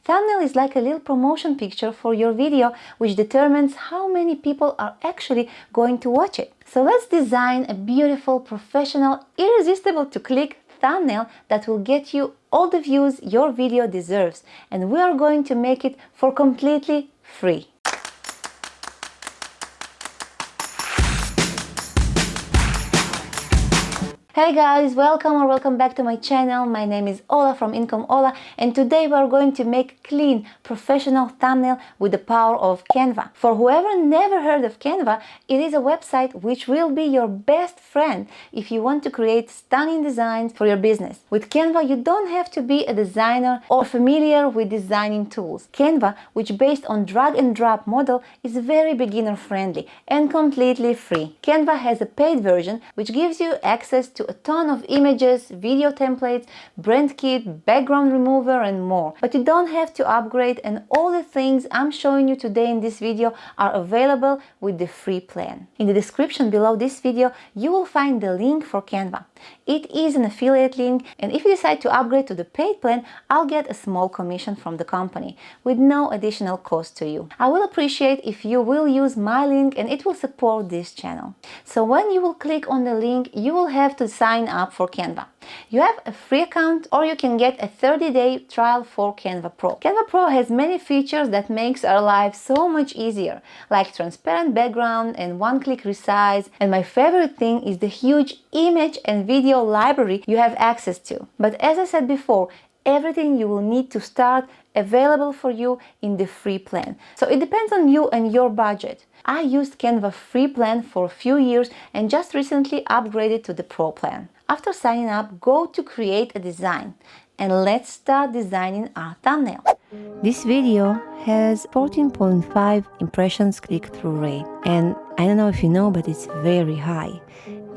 Thumbnail is like a little promotion picture for your video, which determines how many people are actually going to watch it. So let's design a beautiful, professional, irresistible to click thumbnail that will get you all the views your video deserves, and we are going to make it for completely free. Hey guys, welcome or welcome back to my channel. My name is Ola from Income Ola, and today we are going to make clean, professional thumbnail with the power of Canva. For whoever never heard of Canva, it is a website which will be your best friend if you want to create stunning designs for your business. With Canva, you don't have to be a designer or familiar with designing tools. Canva, which based on drag and drop model, is very beginner friendly and completely free. Canva has a paid version which gives you access to a ton of images, video templates, brand kit, background remover and more. But you don't have to upgrade, and all the things I'm showing you today in this video are available with the free plan. In the description below this video, you will find the link for Canva. It is an affiliate link, and if you decide to upgrade to the paid plan, I'll get a small commission from the company with no additional cost to you. I will appreciate if you will use my link, and it will support this channel. So when you will click on the link, you will have to sign up for Canva. You have a free account, or you can get a 30-day trial for Canva Pro. Canva Pro has many features that makes our lives so much easier, like transparent background and one-click resize, and my favorite thing is the huge image and video library you have access to. But as I said before, everything you will need to start available for you in the free plan. So it depends on you and your budget. I used Canva free plan for a few years and just recently upgraded to the pro plan. After signing up, go to create a design and let's start designing our thumbnail. This video has 14.5 impressions click-through rate, and I don't know if you know, but it's very high.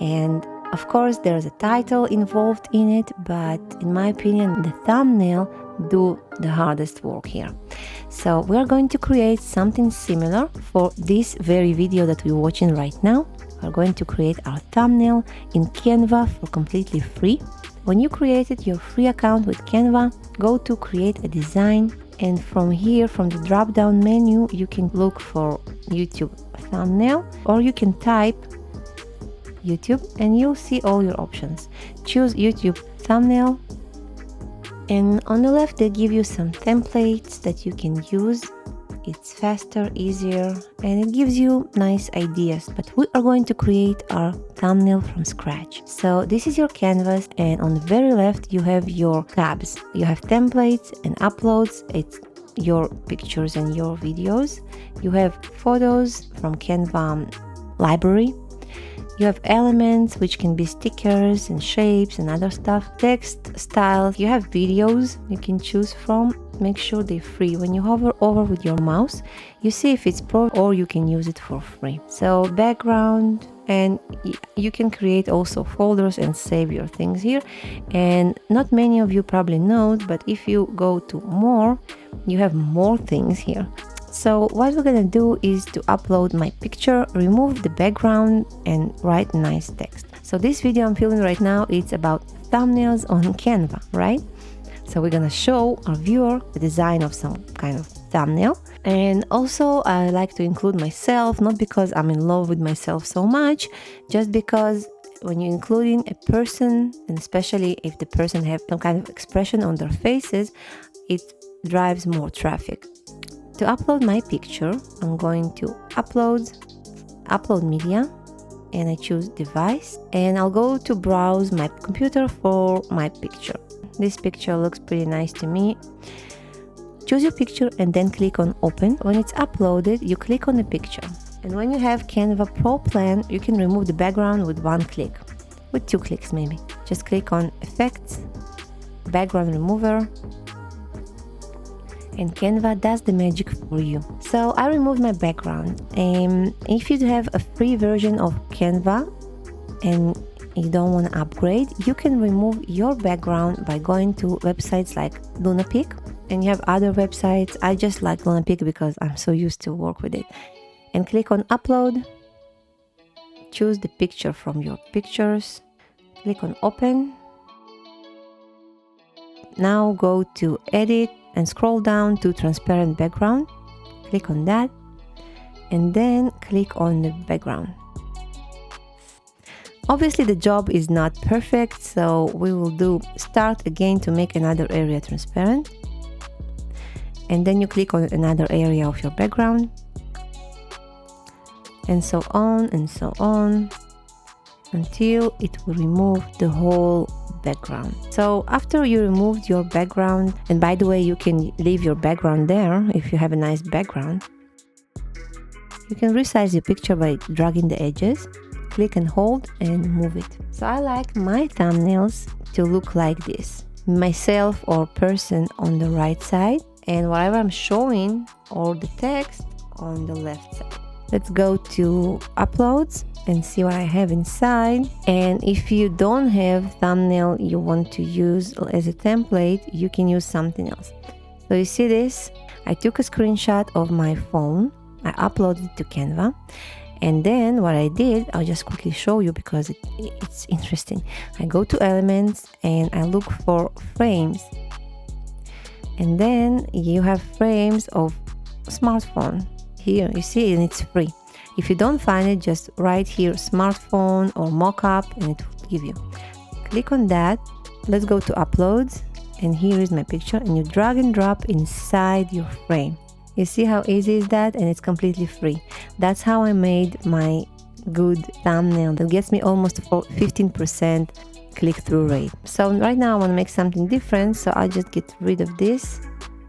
And of course there's a title involved in it, but in my opinion the thumbnail do the hardest work here. So we are going to create something similar for this very video that we're watching right now. We're going to create our thumbnail in Canva for completely free. When you created your free account with Canva, go to create a design, and from here, from the drop down menu, you can look for YouTube thumbnail, or you can type YouTube and you'll see all your options. Choose YouTube thumbnail, and on the left they give you some templates that you can use. It's faster, easier, and it gives you nice ideas, but we are going to create our thumbnail from scratch. So this is your canvas, and on the very left you have your tabs. You have templates and uploads. It's your pictures and your videos. You have photos from Canva library. You have elements, which can be stickers and shapes and other stuff. Text, styles. You have videos you can choose from. Make sure they're free. When you hover over with your mouse, you see if it's pro, or you can use it for free. So background, and you can create also folders and save your things here. And not many of you probably know, but if you go to more, you have more things here. So what we're gonna do is to upload my picture, remove the background, and write nice text. So this video I'm filming right now, it's about thumbnails on Canva, right? So we're gonna show our viewer the design of some kind of thumbnail. And also I like to include myself, not because I'm in love with myself so much, just because when you're including a person, and especially if the person have some kind of expression on their faces, it drives more traffic. To upload my picture, I'm going to upload media, and I choose device, and I'll go to browse my computer for my picture. This picture looks pretty nice to me. Choose your picture and then click on open. When it's uploaded, you click on the picture. And when you have Canva Pro plan, you can remove the background with one click, with 2 clicks maybe. Just click on effects, background remover, and Canva does the magic for you. So I removed my background. If you have a free version of Canva and you don't want to upgrade, you can remove your background by going to websites like Lunapic, and you have other websites. I just like Lunapic because I'm so used to work with it. And click on upload, choose the picture from your pictures, click on open. Now go to edit, and scroll down to transparent background. Click on that and then click on the background. Obviously the job is not perfect, so we will do start again to make another area transparent. And then you click on another area of your background. And so on until it will remove the whole background. So after you removed your background, and by the way, you can leave your background there if you have a nice background. You can resize your picture by dragging the edges. Click and hold and move it. So I like my thumbnails to look like this. Myself or person on the right side and whatever I'm showing or the text on the left side. Let's go to uploads and see what I have inside. And if you don't have thumbnail you want to use as a template, you can use something else. So you see this? I took a screenshot of my phone. I uploaded it to Canva. And then what I did, I'll just quickly show you because it's interesting. I go to elements and I look for frames. And then you have frames of smartphone. Here, you see, and it's free. If you don't find it, just write here smartphone or mockup and it will give you. Click on that. Let's go to uploads. And here is my picture. And you drag and drop inside your frame. You see how easy is that? And it's completely free. That's how I made my good thumbnail that gets me almost 15% click-through rate. So right now I want to make something different, so I'll just get rid of this.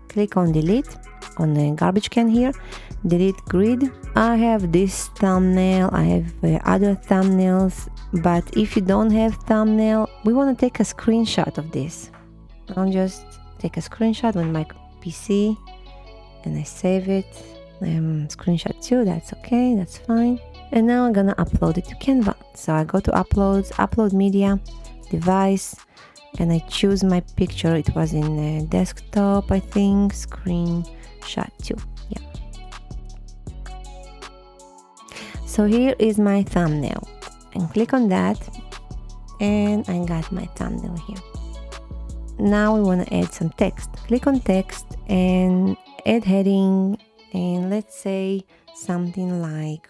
Click on delete on the garbage can here. Delete grid. I have this thumbnail, I have other thumbnails, but if you don't have thumbnail, we want to take a screenshot of this. I'll just take a screenshot on my PC. And I save it. Screenshot too, that's okay, that's fine. And now I'm gonna upload it to Canva. So I go to uploads, upload media, device, and I choose my picture. It was in desktop, I think, screenshot too, yeah. So here is my thumbnail. And click on that, and I got my thumbnail here. Now we wanna add some text. Click on text and add heading, and let's say something like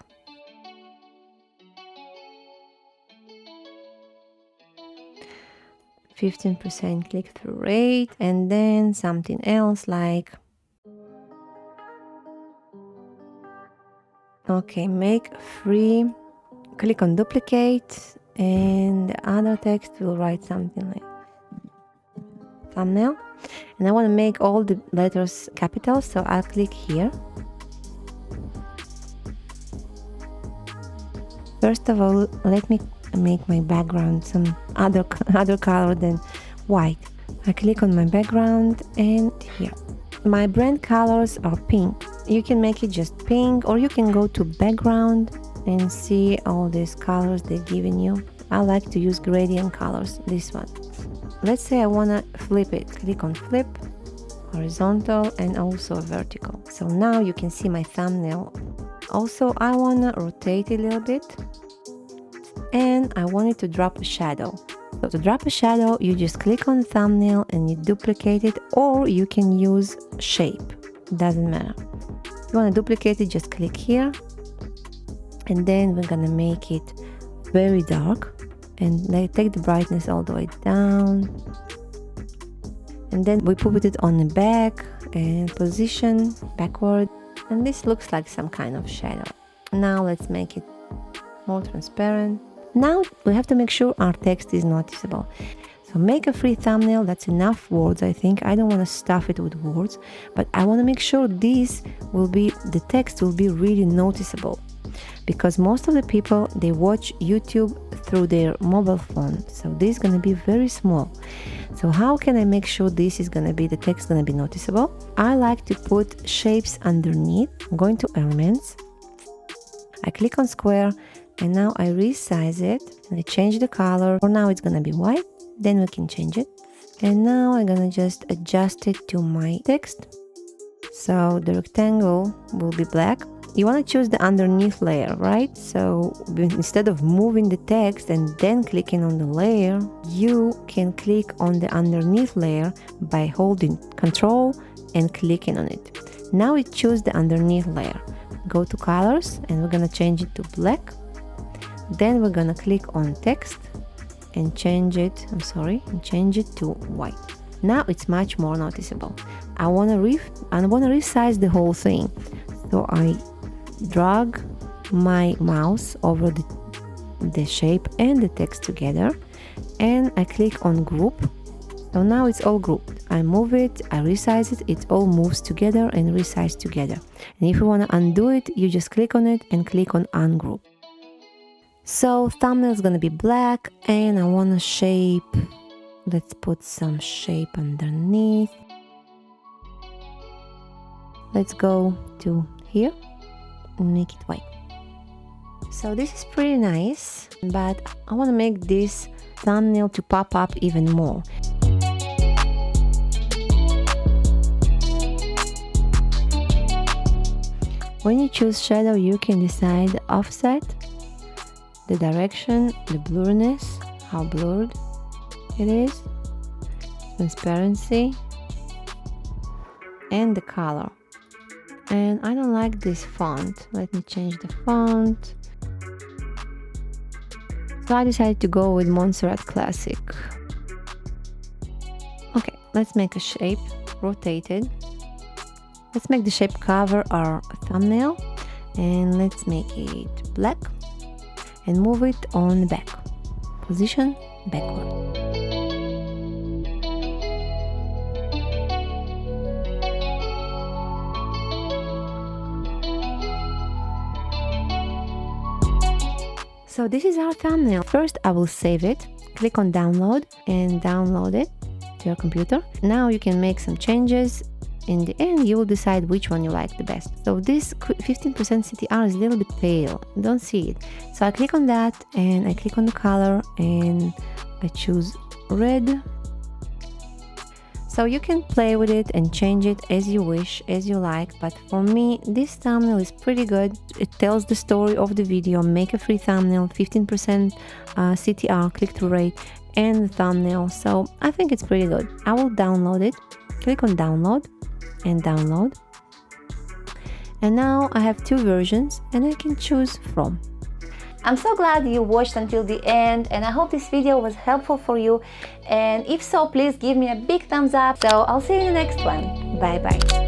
"15% click-through rate," and then something else like, okay, make free. Click on duplicate, and the other text will write something like thumbnail. And I want to make all the letters capital, so I'll click here. First of all, let me make my background some other color than white. I click on my background and here. My brand colors are pink. You can make it just pink, or you can go to background and see all these colors they're giving you. I like to use gradient colors, this one. Let's say I want to flip it. Click on flip, horizontal and also vertical. So now you can see my thumbnail. Also, I want to rotate it a little bit and I want it to drop a shadow. So to drop a shadow, you just click on the thumbnail and you duplicate it, or you can use shape. It doesn't matter. If you want to duplicate it, just click here. And then we're going to make it very dark. And take the brightness all the way down, and then we put it on the back and position backward, and this looks like some kind of shadow. Now let's make it more transparent. Now we have to make sure our text is noticeable. So make a free thumbnail. That's enough words, I think. I don't want to stuff it with words, but I want to make sure the text will be really noticeable. Because most of the people, they watch YouTube through their mobile phone. So this is going to be very small. So how can I make sure the text is going to be noticeable? I like to put shapes underneath. I'm going to elements. I click on square and now I resize it and I change the color. For now it's going to be white. Then we can change it. And now I'm going to just adjust it to my text. So the rectangle will be black. You want to choose the underneath layer, right? So instead of moving the text and then clicking on the layer, you can click on the underneath layer by holding Control and clicking on it. Now we choose the underneath layer. Go to colors and we're gonna change it to black. Then we're gonna click on text and change it, change it to white. Now it's much more noticeable. I wanna resize the whole thing. So I drag my mouse over the shape and the text together, and I click on group. So now it's all grouped. I move it, I resize it, it all moves together and resize together. And if you want to undo it, you just click on it and click on ungroup. So thumbnail is going to be black, and I want to shape. Let's put some shape underneath. Let's go to here and make it white. So this is pretty nice, but I want to make this thumbnail to pop up even more. When you choose shadow, you can decide the offset, the direction, the blurriness, how blurred it is, transparency, and the color. And I don't like this font. Let me change the font. So I decided to go with Montserrat Classic. Okay, let's make a shape, rotated. Let's make the shape cover our thumbnail, and let's make it black and move it on the back. Position backward. So this is our thumbnail. First, I will save it. Click on download and download it to your computer. Now you can make some changes. In the end, you will decide which one you like the best. So this 15% CTR is a little bit pale. Don't see it. So I click on that and I click on the color and I choose red. So you can play with it and change it as you wish, as you like. But for me, this thumbnail is pretty good. It tells the story of the video. Make a free thumbnail, 15% CTR, click-through rate, and the thumbnail. So I think it's pretty good. I will download it. Click on download and download. And now I have two versions and I can choose from. I'm so glad you watched until the end, and I hope this video was helpful for you. And if so, please give me a big thumbs up. So I'll see you in the next one. Bye bye.